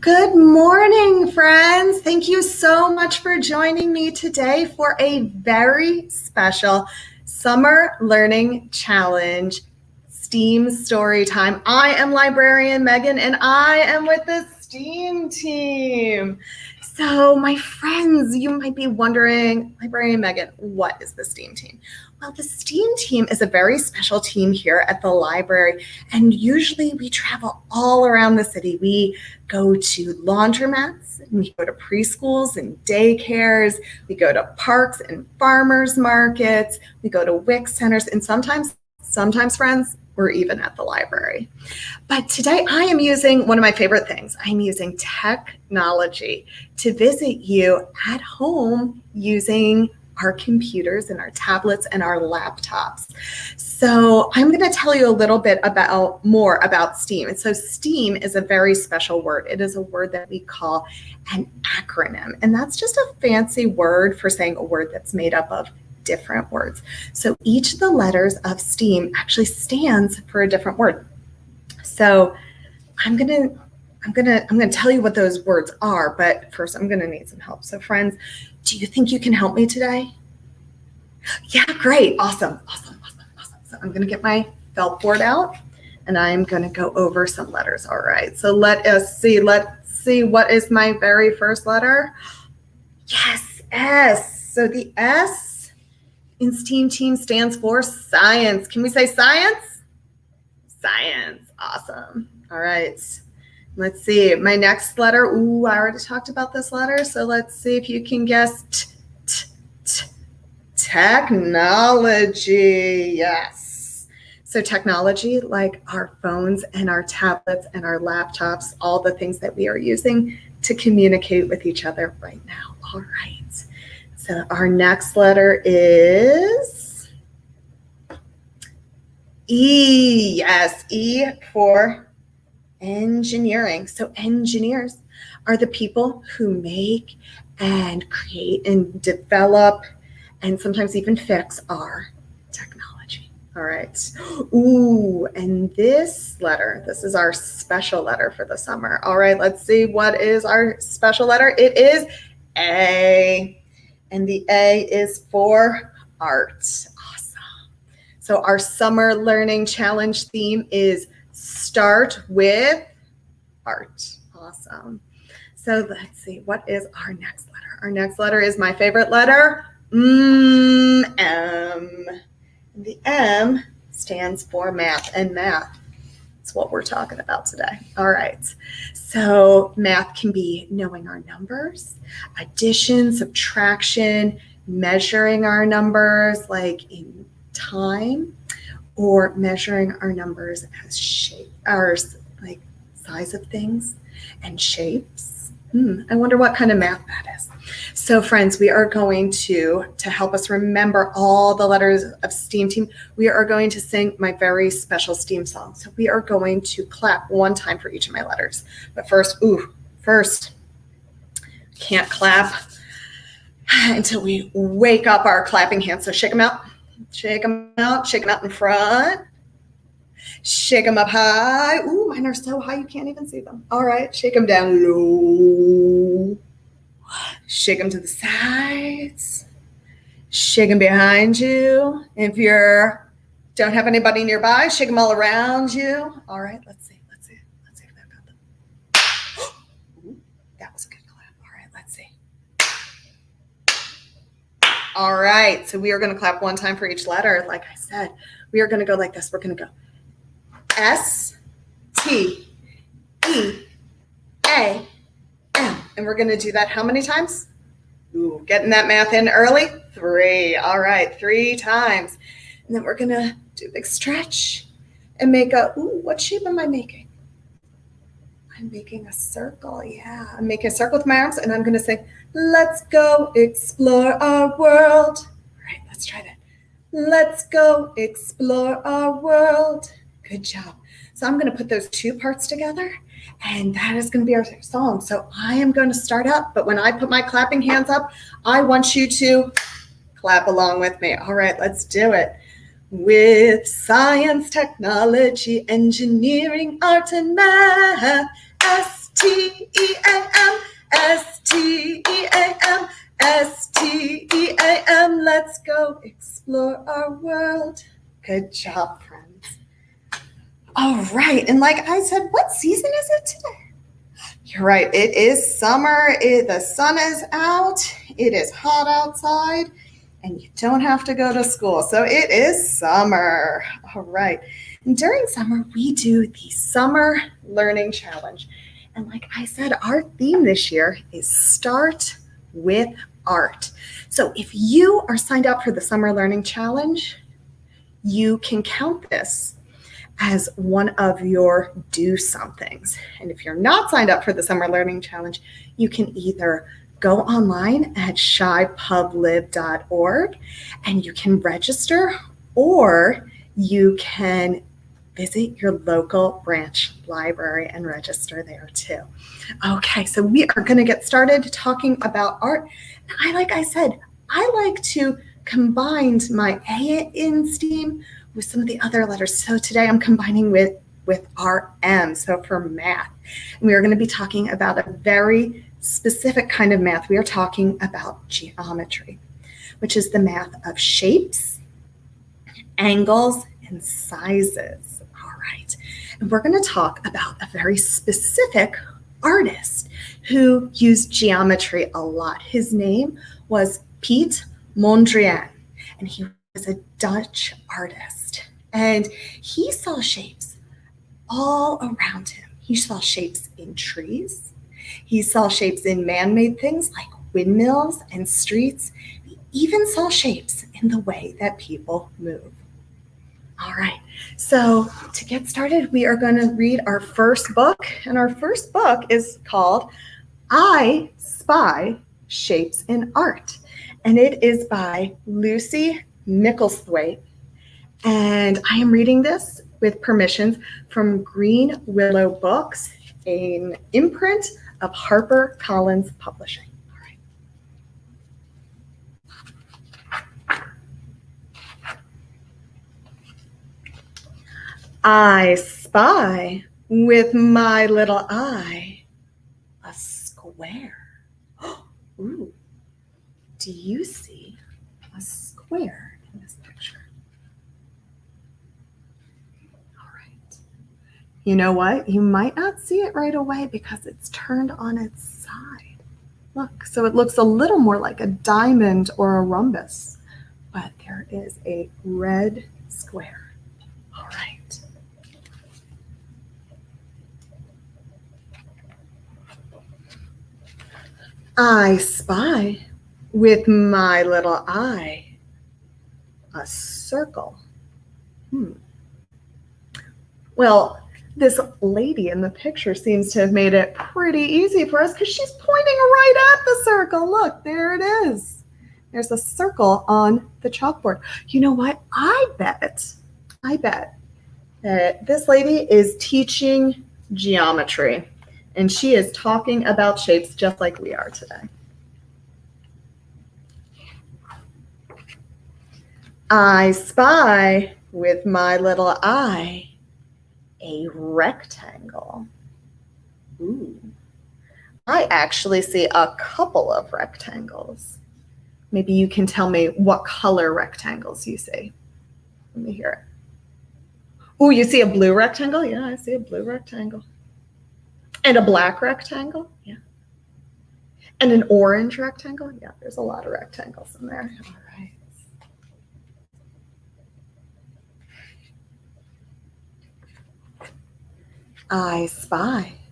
Good morning, friends. Thank you so much for joining me today for a very special Summer Learning Challenge STEAM story time. I am librarian Megan, and I am with the STEAM team. So my friends, you might be wondering, librarian Megan, what is the STEAM team? Well, the STEAM team is a very special team here at the library, and usually we travel all around the city. We go to laundromats, and we go to preschools and daycares, we go to parks and farmers markets, we go to WIC centers, and sometimes friends, we're even at the library. But today I am using one of my favorite things. I'm using technology to visit you at home using our computers and our tablets and our laptops. So I'm going to tell you a little bit more about STEAM. And so STEAM is a very special word. It is a word that we call an acronym. And that's just a fancy word for saying a word that's made up of different words. So each of the letters of STEAM actually stands for a different word. So I'm going to tell you what those words are, but first I'm going to need some help. So friends, do you think you can help me today? Yeah, great. Awesome. So I'm going to get my felt board out and I'm going to go over some letters. All right. So let's see. What is my very first letter? Yes, S. So the S in STEAM team stands for science. Can we say science? Science. Awesome. All right. Let's see. My next letter. Ooh, I already talked about this letter. So let's see if you can guess. Technology. Yes. So technology, like our phones and our tablets and our laptops, all the things that we are using to communicate with each other right now. All right. So our next letter is E. Yes, E for engineering. So engineers are the people who make and create and develop and sometimes even fix our technology. All right. Ooh, and this is our special letter for the summer. All right, let's see what is our special letter. It is A, and the A is for art. Awesome. So our summer learning challenge theme is start with art. Awesome. So let's see, what is our next letter? Our next letter is my favorite letter, M. The M stands for math, and math is what we're talking about today. All right. So math can be knowing our numbers, addition, subtraction, measuring our numbers like in time, or measuring our numbers as shape, like size of things and shapes. I wonder what kind of math that is. So friends, we are going to help us remember all the letters of STEAM team, we are going to sing my very special STEAM song. So we are going to clap one time for each of my letters. But first, can't clap until we wake up our clapping hands. So shake them out, shake them out in front. Shake them up high. Ooh, mine are so high you can't even see them. All right, shake them down low. Shake them to the sides. Shake them behind you. If you don't have anybody nearby, shake them all around you. All right, let's see if that got them. Ooh, that was a good clap. All right, let's see. All right, so we are going to clap one time for each letter. Like I said, we are going to go like this. We're going to go S, T, E, A, M. And we're going to do that how many times? Ooh, getting that math in early? 3. All right, 3 times. And then we're going to do a big stretch and make what shape am I making? I'm making a circle. Yeah, I'm making a circle with my arms, and I'm going to say, let's go explore our world. All right, let's try that. Let's go explore our world. Good job. So I'm going to put those 2 parts together, and that is going to be our song. So I am going to start up, but when I put my clapping hands up, I want you to clap along with me. All right, let's do it. With science, technology, engineering, art, and math, S S-T-E-A-M, S-T-E-A-M, S-T-E-A-M. Let's go explore our world. Good job, friends. All right, and like I said, what season is it today? You're right, it is summer. The sun is out. It is hot outside, and you don't have to go to school. So it is summer. All right. And during summer, we do the Summer Learning Challenge. And like I said, our theme this year is Start with Art. So if you are signed up for the Summer Learning Challenge, you can count this as one of your do somethings. And if you're not signed up for the Summer Learning Challenge, you can either go online at shypublib.org and you can register, or you can visit your local branch library and register there too. Okay, so we are going to get started talking about art. And like I said, I like to combine my A in STEAM with some of the other letters. So today I'm combining with RM, so for math. And we are going to be talking about a very specific kind of math. We are talking about geometry, which is the math of shapes, angles, and sizes. All right. And we're going to talk about a very specific artist who used geometry a lot. His name was Piet Mondrian, and he was a Dutch artist. And he saw shapes all around him. He saw shapes in trees. He saw shapes in man-made things like windmills and streets. He even saw shapes in the way that people move. All right, so to get started, we are going to read our first book. And our first book is called I Spy Shapes in Art. And it is by Lucy Micklethwaite. And I am reading this with permissions from Green Willow Books, an imprint of HarperCollins Publishing. All right. I spy with my little eye a square. Ooh, do you see a square in this picture? You know what? You might not see it right away because it's turned on its side. Look, so it looks a little more like a diamond or a rhombus, but there is a red square. All right. I spy with my little eye a circle. Well, this lady in the picture seems to have made it pretty easy for us because she's pointing right at the circle. Look, there it is. There's a circle on the chalkboard. You know what? I bet that this lady is teaching geometry, and she is talking about shapes just like we are today. I spy with my little eye a rectangle. Ooh. I actually see a couple of rectangles. Maybe you can tell me what color rectangles you see. Let me hear it. Oh, you see a blue rectangle? Yeah, I see a blue rectangle. And a black rectangle? Yeah. And an orange rectangle? Yeah, there's a lot of rectangles in there. All right. I spy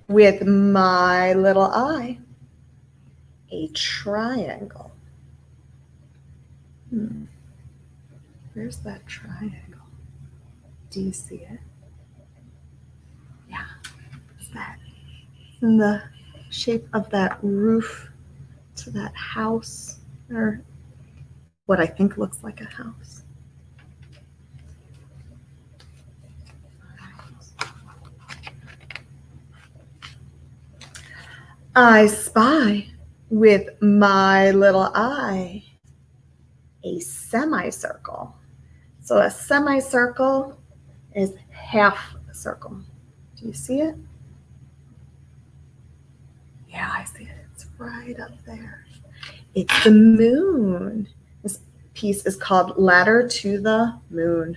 with my little eye a triangle. Where's that triangle? Do you see it? Yeah, it's that. In the shape of that roof to that house, or what I think looks like a house. I spy with my little eye a semicircle. So a semicircle is half a circle. Do you see it? Yeah, I see it. It's right up there. It's the moon. This piece is called Ladder to the Moon.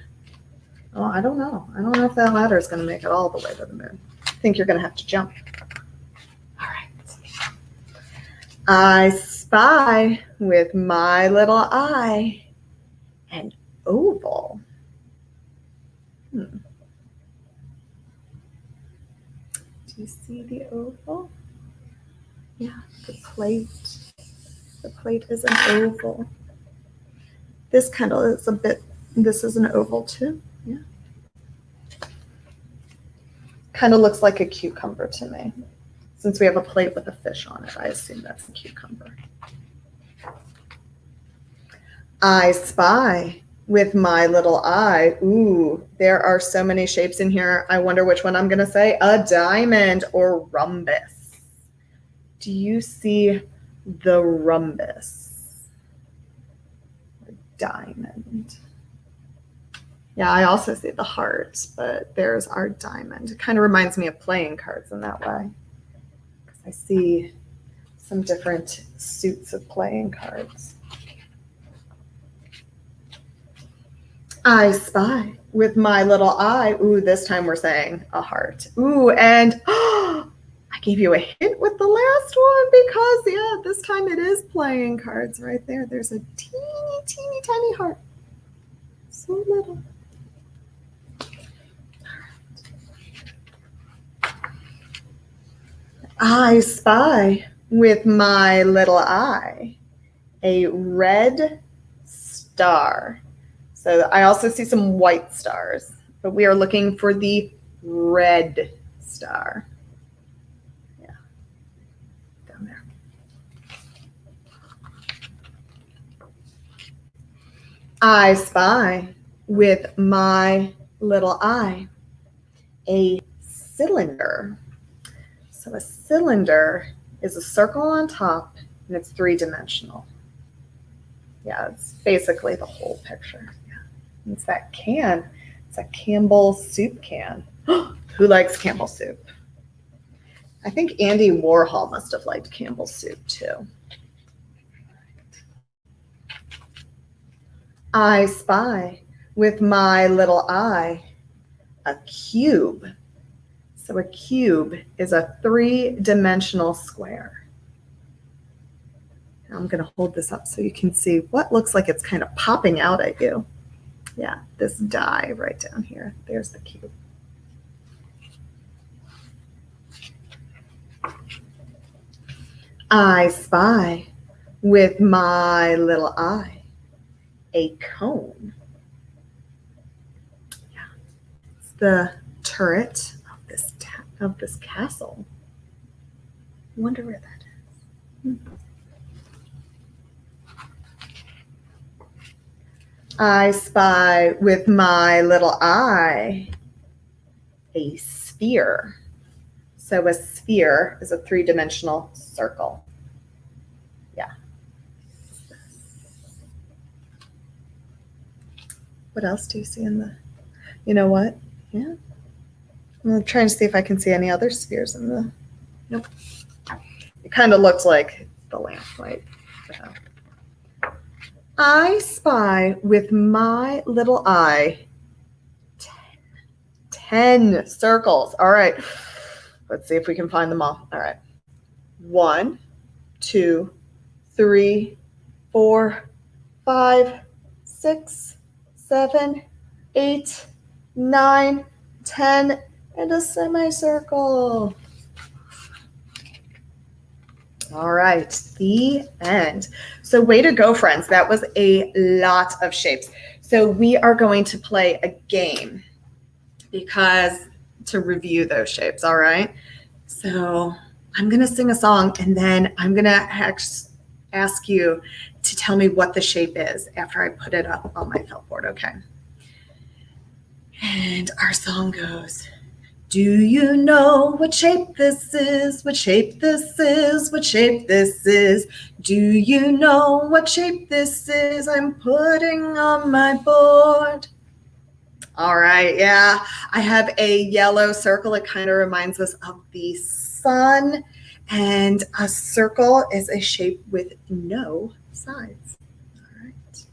Oh, I don't know. I don't know if that ladder is going to make it all the way to the moon. I think you're going to have to jump. All right. I spy with my little eye an oval. Do you see the oval? Yeah, the plate. The plate is an oval. This kind of is this is an oval too. Yeah. Kind of looks like a cucumber to me. Since we have a plate with a fish on it, I assume that's a cucumber. I spy with my little eye. Ooh, there are so many shapes in here. I wonder which one I'm going to say. A diamond or rhombus. Do you see the rhombus? Diamond. Yeah, I also see the heart, but there's our diamond. It kind of reminds me of playing cards in that way. Because I see some different suits of playing cards. I spy with my little eye. Ooh, this time we're saying a heart. Ooh, and I gave you a hint with the last one because, yeah, this time it is playing cards right there. There's a teeny, teeny, tiny heart. So little. I spy with my little eye a red star. So I also see some white stars, but we are looking for the red star. Yeah, down there. I spy with my little eye a cylinder. So a cylinder is a circle on top and it's three-dimensional. Yeah, it's basically the whole picture. Yeah. It's that can. It's a Campbell soup can. Who likes Campbell soup? I think Andy Warhol must have liked Campbell soup too. I spy with my little eye a cube. So a cube is a three-dimensional square. Now I'm going to hold this up so you can see what looks like it's kind of popping out at you. Yeah, this die right down here. There's the cube. I spy with my little eye a cone. Yeah, it's the turret of this castle. I wonder where that is. I spy with my little eye a sphere. So a sphere is a three-dimensional circle. Yeah. What else do you see in the, you know what? Yeah. I'm trying to see if I can see any other spheres in the, nope. It kind of looks like the lamplight. So. I spy with my little eye 10 circles. All right. Let's see if we can find them all. All right. 1, 2, 3, 4, 5, 6, 7, 8, 9, 10, and a semicircle. All right, the end. So way to go, friends. That was a lot of shapes. So we are going to play a game because to review those shapes, all right? So I'm going to sing a song and then I'm going to ask you to tell me what the shape is after I put it up on my felt board, okay? And our song goes, do you know what shape this is? What shape this is? What shape this is? Do you know what shape this is? I'm putting on my board. All right, yeah. I have a yellow circle. It kind of reminds us of the sun. And a circle is a shape with no sides. All right.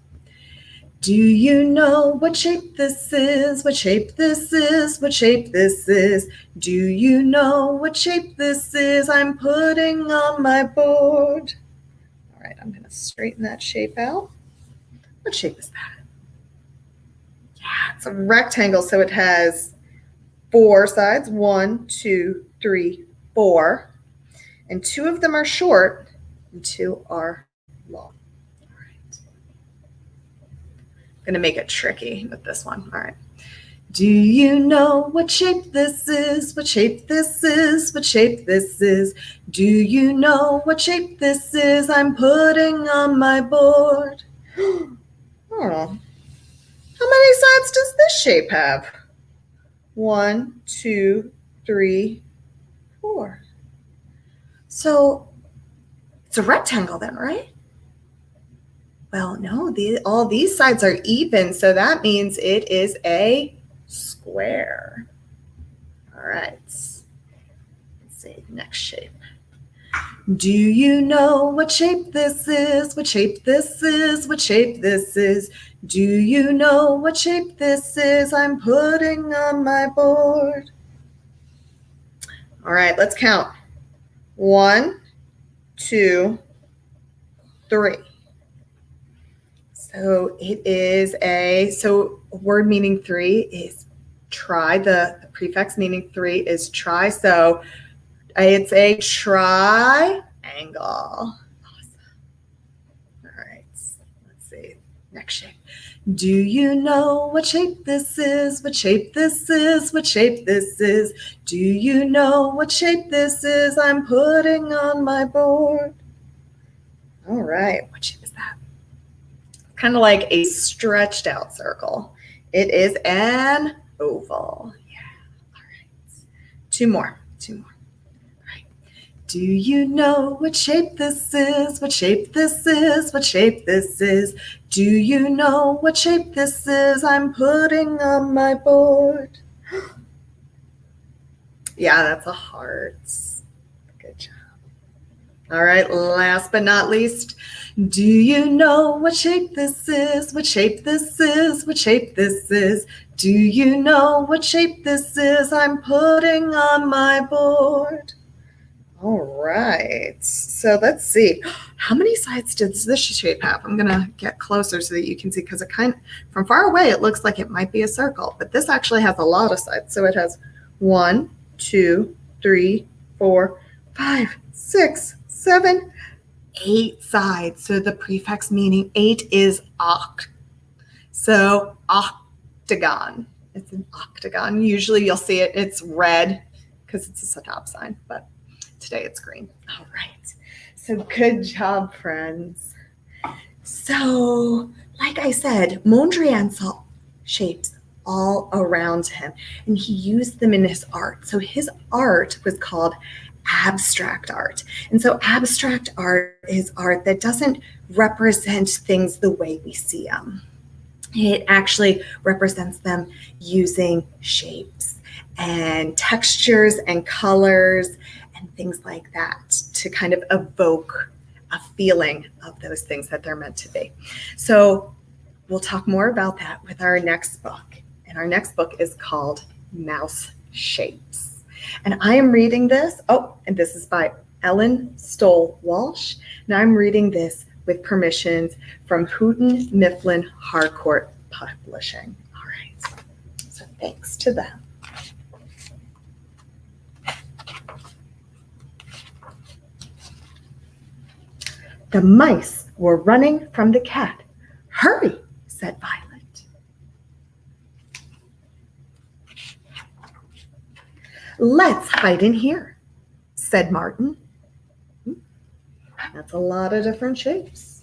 Do you know what shape this is? What shape this is? What shape this is? Do you know what shape this is? I'm putting on my board. All right, I'm going to straighten that shape out. What shape is that? Yeah, it's a rectangle, so it has 4 sides. 1, 2, 3, 4. And 2 of them are short and 2 are long. All right. I'm going to make it tricky with this one. All right. Do you know what shape this is? What shape this is? What shape this is? Do you know what shape this is? I'm putting on my board. Oh. How many sides does this shape have? 1, 2, 3, 4. So it's a rectangle then, right? Well, no, all these sides are even, so that means it is a square. All right, let's see, next shape. Do you know what shape this is? What shape this is? What shape this is? Do you know what shape this is? I'm putting on my board. All right, let's count. 1, 2, 3. So it is so a word meaning 3 is try. The prefix meaning 3 is try. So it's a triangle. Awesome. All right, let's see. Next shape. Do you know what shape this is? What shape this is? What shape this is? Do you know what shape this is? I'm putting on my board. All right, what shape is that? Kind of like a stretched out circle. It is an oval. Yeah. All right. 2 more. All right. Do you know what shape this is? What shape this is? What shape this is? Do you know what shape this is? I'm putting on my board. Yeah, that's a heart. Good job. All right, last but not least, do you know what shape this is? What shape this is? What shape this is? Do you know what shape this is? I'm putting on my board. All right, so let's see. How many sides does this shape have? I'm gonna get closer so that you can see, because from far away, it looks like it might be a circle, but this actually has a lot of sides. So it has 1, 2, 3, 4, 5, 6, 7, 8 sides. So the prefix meaning 8 is oct. So octagon. It's an octagon. Usually you'll see it. It's red because it's a stop sign, but today it's green. All right. So good job, friends. So like I said, Mondrian saw shapes all around him, and he used them in his art. So his art was called abstract art. And so abstract art is art that doesn't represent things the way we see them. It actually represents them using shapes and textures and colors and things like that to kind of evoke a feeling of those things that they're meant to be. So we'll talk more about that with our next book. And our next book is called Mouse Shapes. And I am reading this. Oh, and this is by Ellen Stoll Walsh. And I'm reading this with permissions from Houghton Mifflin Harcourt Publishing. All right. So thanks to them. The mice were running from the cat. Hurry, said Violet. Let's hide in here, said Martin. That's a lot of different shapes.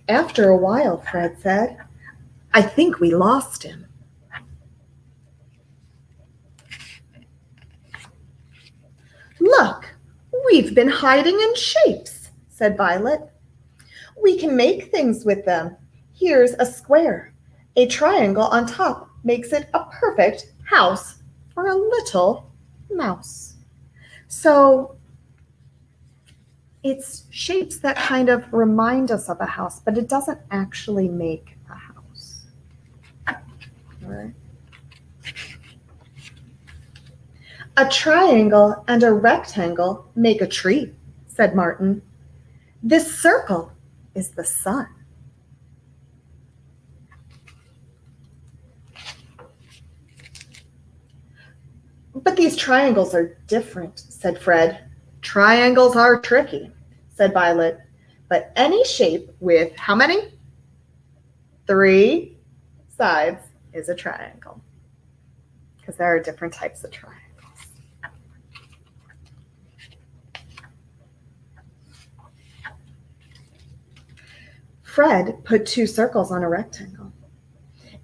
After a while, Fred said, I think we lost him. Look, we've been hiding in shapes, said Violet. We can make things with them. Here's a square. A triangle on top makes it a perfect house for a little mouse. So it's shapes that kind of remind us of a house, but it doesn't actually make a house. All right. A triangle and a rectangle make a tree, said Martin. This circle is the sun. But these triangles are different, said Fred. Triangles are tricky, said Violet. But any shape with how many? 3 sides is a triangle. Because there are different types of triangles. Fred put 2 circles on a rectangle.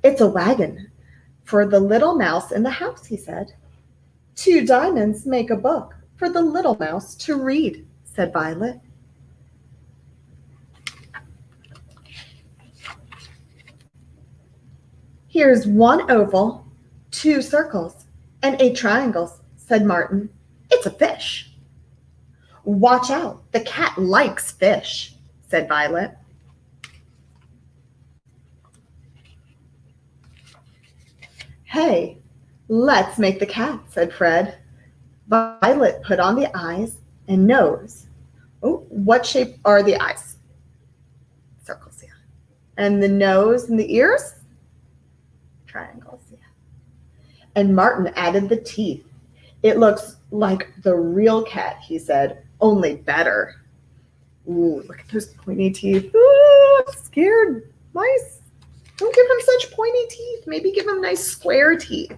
It's a wagon for the little mouse in the house, he said. 2 diamonds make a book for the little mouse to read, said Violet. Here's 1 oval, 2 circles, and 8 triangles, said Martin. It's a fish. Watch out, the cat likes fish, said Violet. Hey, let's make the cat, said Fred. Violet put on the eyes and nose. Oh, what shape are the eyes? Circles, yeah. And the nose and the ears? Triangles, yeah. And Martin added the teeth. It looks like the real cat, he said, only better. Ooh, look at those pointy teeth. Ooh, scared mice. Don't give him such pointy teeth. Maybe give him nice square teeth.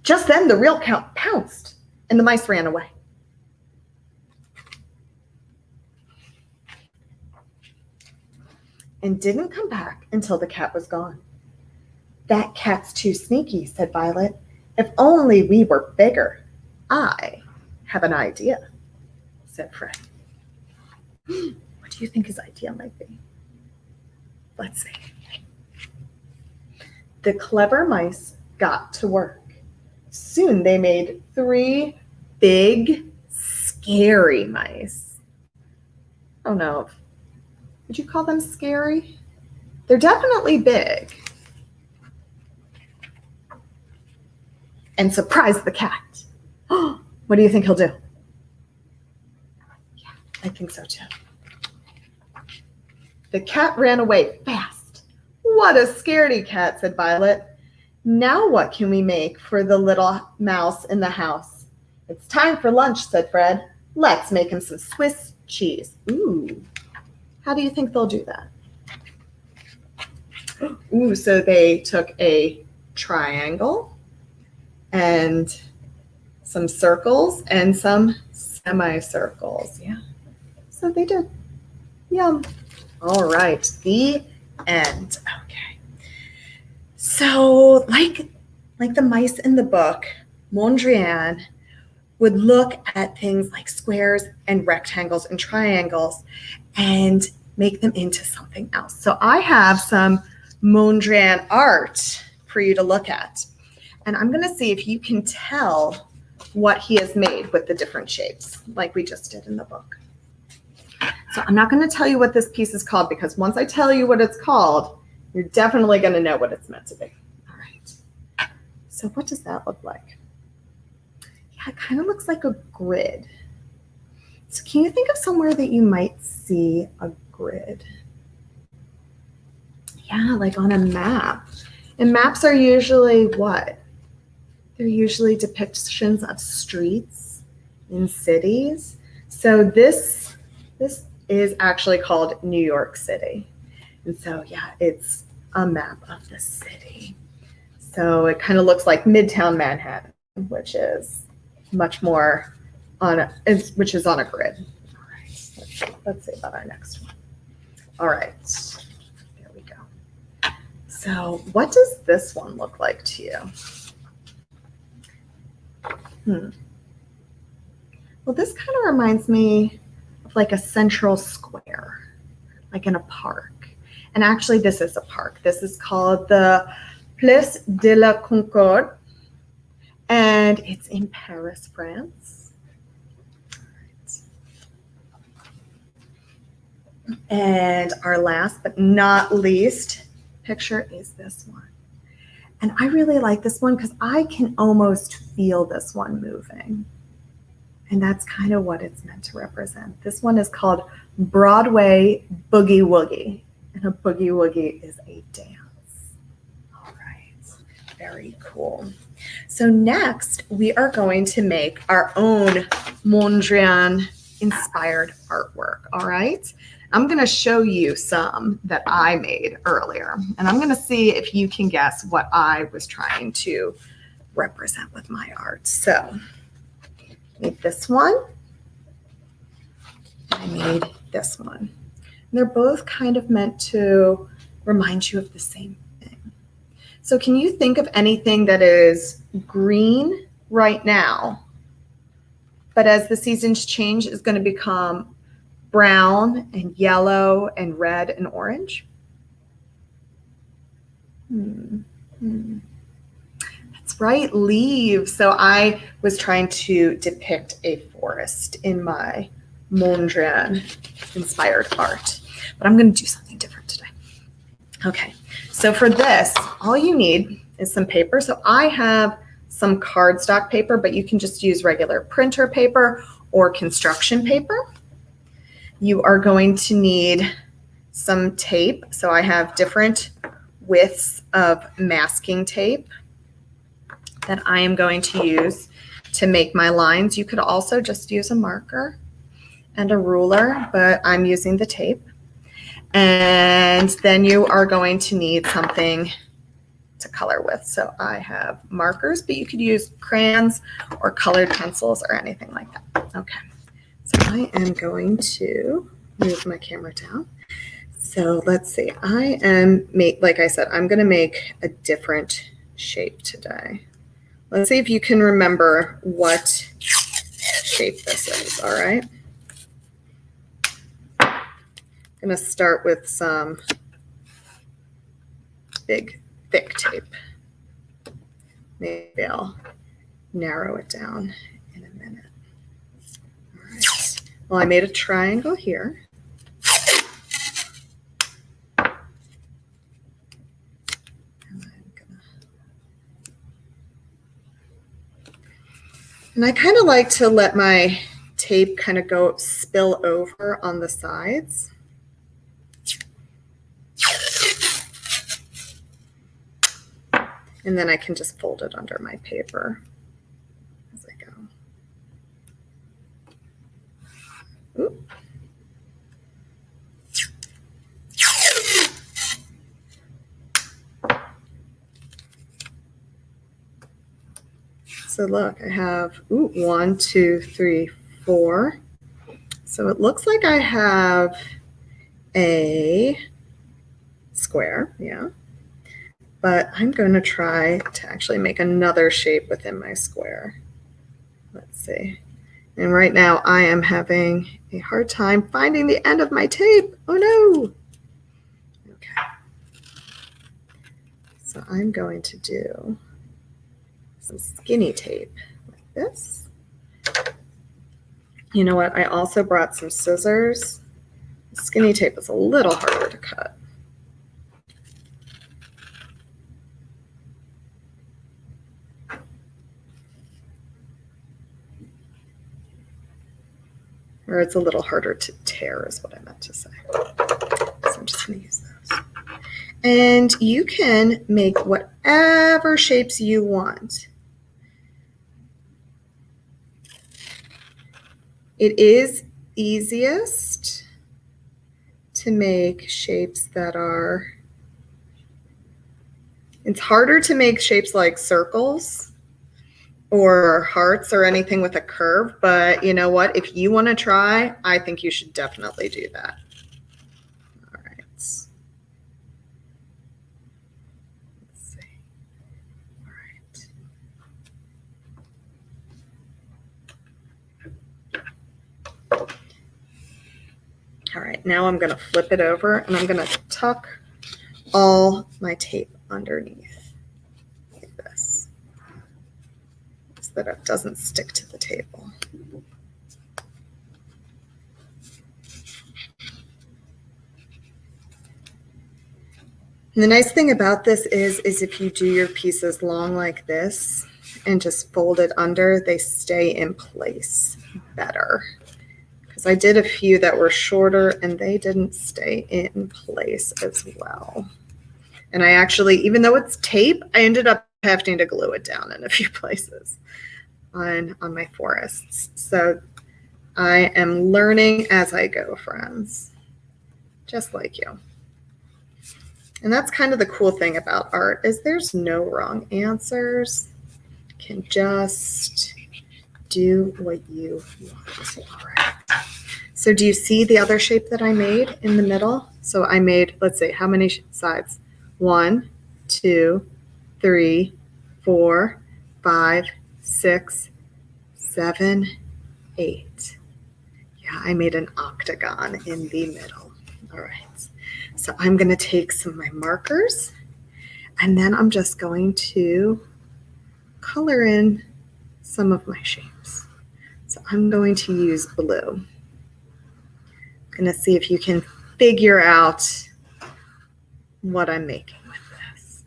Just then the real cat pounced and the mice ran away. And didn't come back until the cat was gone. That cat's too sneaky, said Violet. If only we were bigger. I have an idea, said Fred. What do you think his idea might be? Let's see. The clever mice got to work. Soon they made 3 big, scary mice. Oh no. Would you call them scary? They're definitely big. And surprised the cat. What do you think he'll do? Yeah, I think so too. The cat ran away fast. What a scaredy cat, said Violet. Now what can we make for the little mouse in the house? It's time for lunch, said Fred. Let's make him some Swiss cheese. Ooh, how do you think they'll do that? Ooh, so they took a triangle and some circles and some semicircles. Yeah, so they did. Yum. All right, the end. Okay. So like the mice in the book, Mondrian would look at things like squares and rectangles and triangles and make them into something else. So I have some Mondrian art for you to look at. And I'm going to see if you can tell what he has made with the different shapes, like we just did in the book. So I'm not going to tell you what this piece is called, because once I tell you what it's called, you're definitely going to know what it's meant to be. All right. So what does that look like? Yeah, it kind of looks like a grid. So can you think of somewhere that you might see a grid? Yeah, like on a map. And maps are usually what? They're usually depictions of streets in cities. So this is actually called New York City. And so, yeah, it's a map of the city. So it kind of looks like Midtown Manhattan, which is much more which is on a grid. All right, let's see about our next one. All right, there we go. So what does this one look like to you? Well, this kind of reminds me of like a central square, like in a park. And actually, this is a park. This is called the Place de la Concorde. And and it's in Paris, France. And our last but not least picture is this one. And I really like this one because I can almost feel this one moving. And that's kind of what it's meant to represent. This one is called Broadway Boogie Woogie. And a boogie woogie is a dance. All right, very cool. So next, we are going to make our own Mondrian inspired artwork, all right? I'm going to show you some that I made earlier, and I'm going to see if you can guess what I was trying to represent with my art. So I made this one, and I made this one. And they're both kind of meant to remind you of the same thing. So can you think of anything that is green right now, but as the seasons change is going to become brown and yellow and red and orange? That's right, leaves. So I was trying to depict a forest in my Mondrian inspired art, but I'm going to do something different today. Okay, so for this, all you need is some paper. So I have some cardstock paper, but you can just use regular printer paper or construction paper. You are going to need some tape. So I have different widths of masking tape that I am going to use to make my lines. You could also just use a marker and a ruler, but I'm using the tape. And then you are going to need something to color with. So I have markers, but you could use crayons or colored pencils or anything like that. Okay. So I am going to move my camera down. So let's see, like I said, I'm going to make a different shape today. Let's see if you can remember what shape this is, all right? I'm going to start with some big, thick tape. Maybe I'll narrow it down in a minute. Well, I made a triangle here. And I kind of like to let my tape kind of spill over on the sides. And then I can just fold it under my paper as I go. Ooh. So look, I have 1, 2, 3, 4. So it looks like I have a square, yeah. But I'm going to try to actually make another shape within my square. Let's see. And right now I am having a hard time finding the end of my tape. Oh no. Okay. So I'm going to do some skinny tape like this. You know what? I also brought some scissors. Skinny tape is a little harder to cut. Or it's a little harder to tear is what I meant to say. So I'm just going to use those. And you can make whatever shapes you want. It is easiest to make shapes that are, it's harder to make shapes like circles or hearts or anything with a curve, but you know what? If you want to try, I think you should definitely do that. All right. Let's see. All right. All right, now I'm going to flip it over and I'm going to tuck all my tape underneath like this. Just that it doesn't stick to the table. And the nice thing about this is if you do your pieces long like this and just fold it under, they stay in place better. Because I did a few that were shorter and they didn't stay in place as well. And I actually, even though it's tape, I ended up having to glue it down in a few places on my forests. So I am learning as I go, friends, just like you. And that's kind of the cool thing about art is there's no wrong answers. You can just do what you want. All right. So do you see the other shape that I made in the middle? So I made, let's see, how many sides? 1, 2, 3, 4, 5, 6, 7, 8. Yeah, I made an octagon in the middle. All right. So I'm going to take some of my markers and then I'm just going to color in some of my shapes. So I'm going to use blue. I'm going to see if you can figure out what I'm making with this.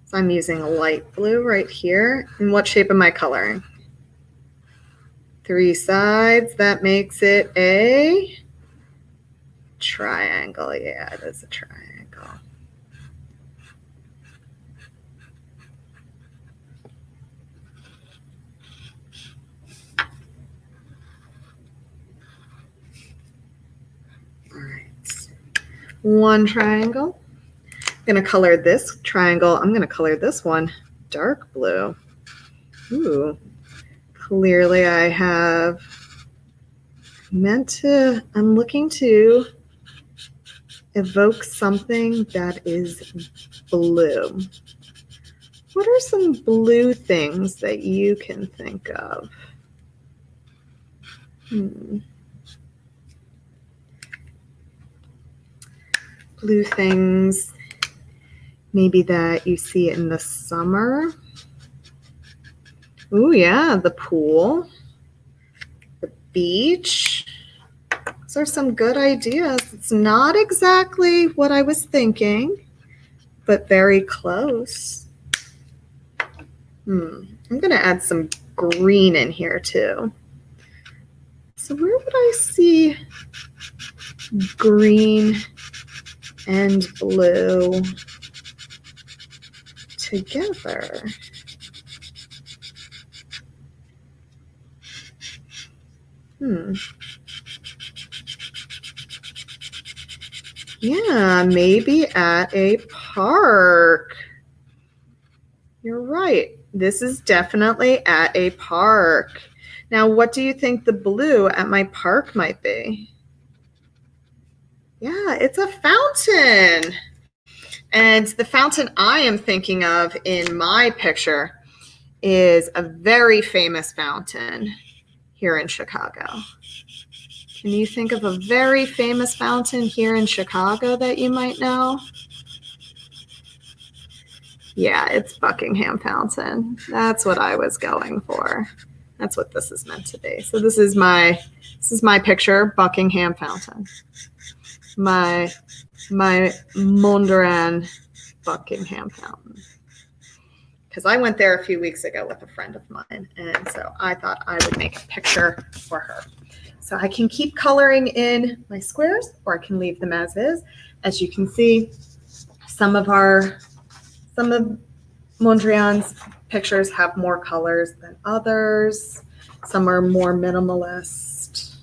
So I'm using a light blue right here. And what shape am I coloring? 3 sides. That makes it a triangle. Yeah, it is a triangle. All right. 1 triangle. I'm going to color this triangle. I'm going to color this one dark blue. Ooh. Clearly I have I'm looking to evoke something that is blue. What are some blue things that you can think of? Blue things, maybe that you see in the summer. Oh yeah, the pool, the beach. Those are some good ideas. It's not exactly what I was thinking, but very close. I'm going to add some green in here too. So where would I see green and blue together? Yeah, maybe at a park. You're right. This is definitely at a park. Now, what do you think the blue at my park might be? Yeah, it's a fountain. And the fountain I am thinking of in my picture is a very famous fountain here in Chicago. Can you think of a very famous fountain here in Chicago that you might know? Yeah, it's Buckingham Fountain. That's what I was going for. That's what this is meant to be. So this is my picture, Buckingham Fountain. My Mondrian Buckingham Fountain. Because I went there a few weeks ago with a friend of mine, and so I thought I would make a picture for her. So I can keep coloring in my squares, or I can leave them as is. As you can see, some of Mondrian's pictures have more colors than others. Some are more minimalist.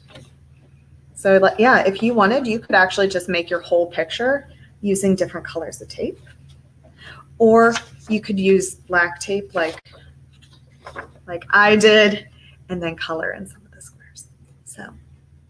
So yeah, if you wanted, you could actually just make your whole picture using different colors of tape. Or you could use black tape like I did, and then color in some of the squares. So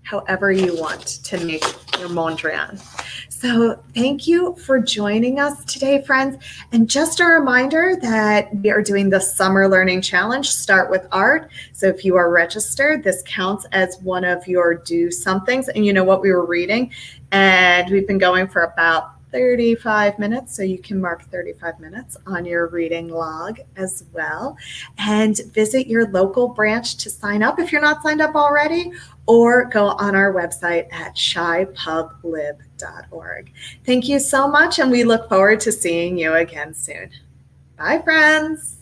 however you want to make your Mondrian. So thank you for joining us today, friends. And just a reminder that we are doing the Summer Learning Challenge, Start with Art. So if you are registered, this counts as one of your do somethings. And you know what we were reading? And we've been going for about 35 minutes, so you can mark 35 minutes on your reading log as well. And visit your local branch to sign up if you're not signed up already, or go on our website at shypublib.org. Thank you so much, and we look forward to seeing you again soon. Bye, friends.